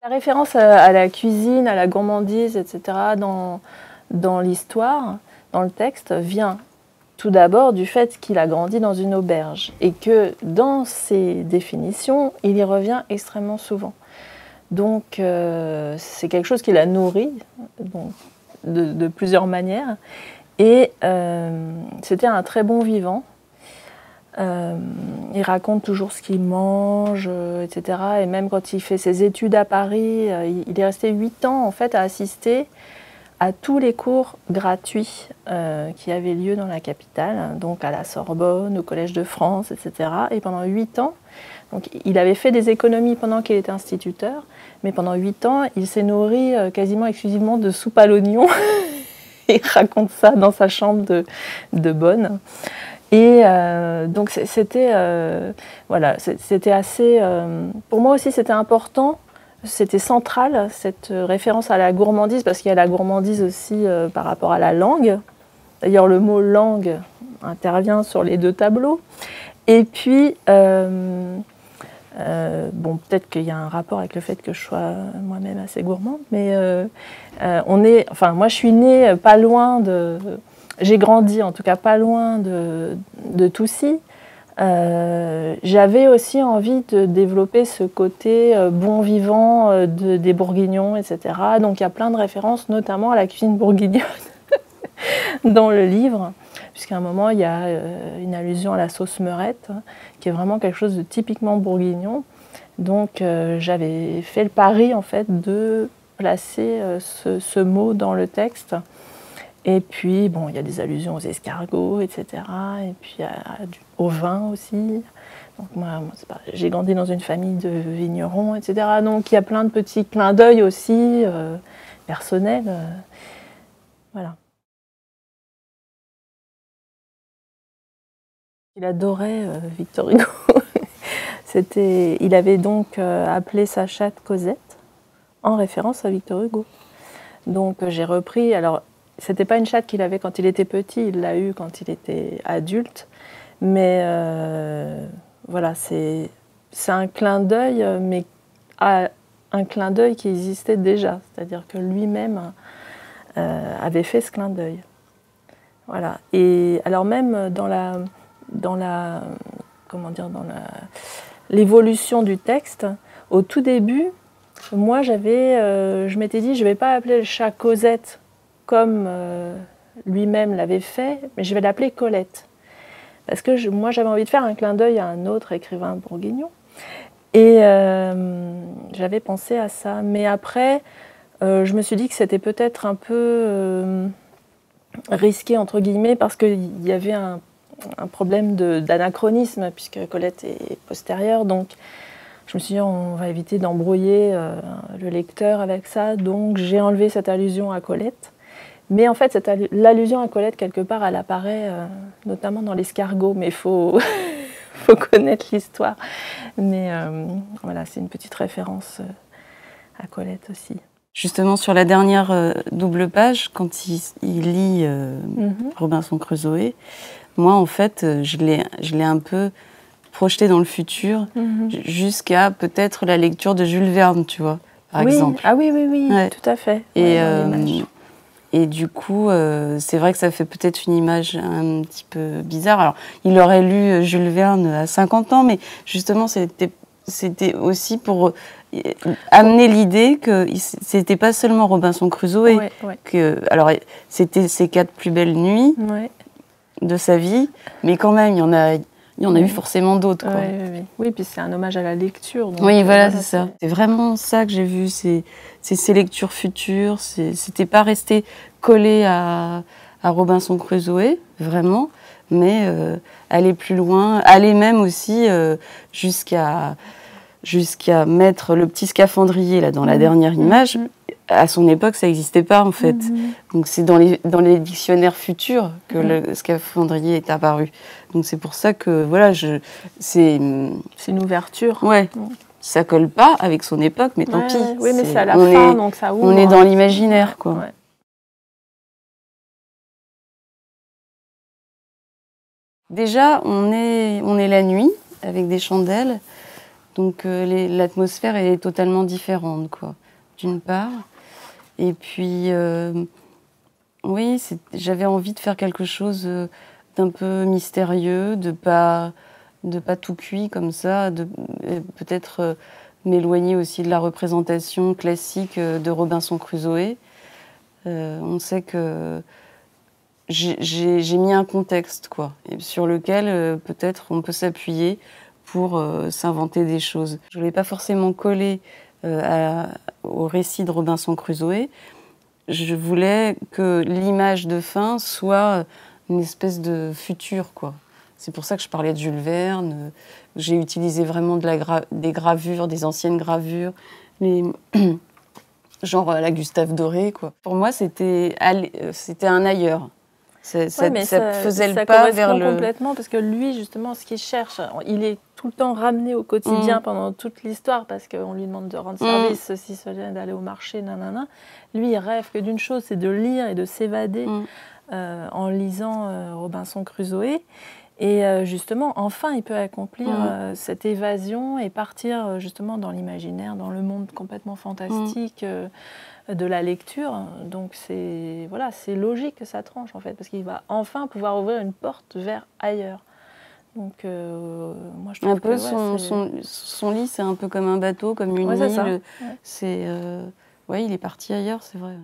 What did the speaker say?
La référence à la cuisine, à la gourmandise, etc. dans l'histoire, dans le texte, vient tout d'abord du fait qu'il a grandi dans une auberge et que dans ses définitions, il y revient extrêmement souvent. Donc c'est quelque chose qui l'a nourri de plusieurs manières et c'était un très bon vivant. Il raconte toujours ce qu'il mange, etc. Et même quand il fait ses études à Paris, il est resté 8 ans en fait à assister à tous les cours gratuits qui avaient lieu dans la capitale, donc à la Sorbonne, au Collège de France, etc. Et pendant 8 ans, donc il avait fait des économies pendant qu'il était instituteur, mais pendant 8 ans, il s'est nourri quasiment exclusivement de soupe à l'oignon. Il raconte ça dans sa chambre de bonne. Et donc c'était voilà, c'était assez. Pour moi aussi, c'était important. C'était central, cette référence à la gourmandise, parce qu'il y a la gourmandise aussi par rapport à la langue. D'ailleurs, le mot langue intervient sur les deux tableaux. Et puis, bon, peut-être qu'il y a un rapport avec le fait que je sois moi-même assez gourmande, mais enfin, moi, je suis née pas loin de. J'ai grandi, en tout cas, pas loin de Toucy. J'avais aussi envie de développer ce côté bon vivant des Bourguignons, etc. Donc il y a plein de références, notamment à la cuisine bourguignonne dans le livre, puisqu'à un moment il y a une allusion à la sauce meurette, qui est vraiment quelque chose de typiquement bourguignon. Donc j'avais fait le pari en fait de placer ce mot dans le texte. Et puis, bon, il y a des allusions aux escargots, etc. Et puis au vin aussi. Donc moi j'ai grandi dans une famille de vignerons, etc. Donc il y a plein de petits clins d'œil aussi, personnels. Voilà. Il adorait Victor Hugo. Il avait donc appelé sa chatte Cosette, en référence à Victor Hugo. Donc j'ai repris... Alors, c'était pas une chatte qu'il avait quand il était petit, il l'a eue quand il était adulte. Mais voilà, c'est un clin d'œil, mais un clin d'œil qui existait déjà. C'est-à-dire que lui-même avait fait ce clin d'œil. Voilà. Et alors même dans l'évolution du texte, au tout début, moi je m'étais dit, je ne vais pas appeler le chat Cosette comme lui-même l'avait fait, mais je vais l'appeler Colette. Parce que moi, j'avais envie de faire un clin d'œil à un autre écrivain bourguignon. Et j'avais pensé à ça. Mais après, je me suis dit que c'était peut-être un peu risqué, entre guillemets, parce qu'il y avait un problème d'anachronisme, puisque Colette est postérieure. Donc, je me suis dit, on va éviter d'embrouiller le lecteur avec ça. Donc, j'ai enlevé cette allusion à Colette. Mais en fait, l'allusion à Colette, quelque part, elle apparaît notamment dans l'escargot, mais il faut connaître l'histoire. Mais voilà, c'est une petite référence à Colette aussi. Justement, sur la dernière double page, quand il lit Robinson Crusoe, moi, en fait, je l'ai un peu projeté dans le futur, jusqu'à peut-être la lecture de Jules Verne, tu vois, par exemple. Ah oui, ouais. Tout à fait. Et du coup, c'est vrai que ça fait peut-être une image un petit peu bizarre. Alors, il aurait lu Jules Verne à 50 ans, mais justement, c'était aussi pour amener l'idée que c'était pas seulement Robinson Crusoe. Alors, c'était ses 4 plus belles nuits de sa vie, mais quand même, il y en a eu forcément d'autres. Oui, puis c'est un hommage à la lecture. Donc, oui, voilà, c'est ça. C'est vraiment ça que j'ai vu, c'est ces lectures futures. C'était pas resté collé à Robinson Crusoe, vraiment, mais aller plus loin, aller même aussi jusqu'à mettre le petit scaphandrier là, dans la dernière image. À son époque, ça n'existait pas, en fait. Donc, c'est dans les dictionnaires futurs que le scaphandrier est apparu. Donc, c'est pour ça que, voilà, c'est une ouverture. Ouais. Ça colle pas avec son époque, mais tant pis. Oui, mais c'est à la fin, donc ça ouvre. On est dans l'imaginaire, quoi. Ouais. Déjà, on est la nuit, avec des chandelles. Donc l'atmosphère est totalement différente, quoi, d'une part. Et puis, oui, j'avais envie de faire quelque chose d'un peu mystérieux, de pas tout cuit comme ça, peut-être m'éloigner aussi de la représentation classique de Robinson Crusoe. On sait que j'ai mis un contexte, quoi, sur lequel peut-être on peut s'appuyer pour s'inventer des choses. Je ne voulais pas forcément coller au récit de Robinson Crusoe. Je voulais que l'image de fin soit une espèce de futur, quoi. C'est pour ça que je parlais de Jules Verne. J'ai utilisé vraiment des gravures, des anciennes gravures, genre la Gustave Doré, quoi. Pour moi, c'était un ailleurs. Ça faisait le pas vers le... complètement, parce que lui, justement, ce qu'il cherche, il est tout le temps ramené au quotidien pendant toute l'histoire, parce qu'on lui demande de rendre service, ceci, cela, d'aller au marché, nanana. Lui, il rêve que d'une chose, c'est de lire et de s'évader en lisant Robinson Crusoe. Et justement, enfin, il peut accomplir cette évasion et partir justement dans l'imaginaire, dans le monde complètement fantastique de la lecture. Donc c'est logique que ça tranche en fait, parce qu'il va enfin pouvoir ouvrir une porte vers ailleurs. Donc moi je trouve un peu que son lit, c'est un peu comme un bateau, comme une île. c'est ça. C'est il est parti ailleurs, c'est vrai.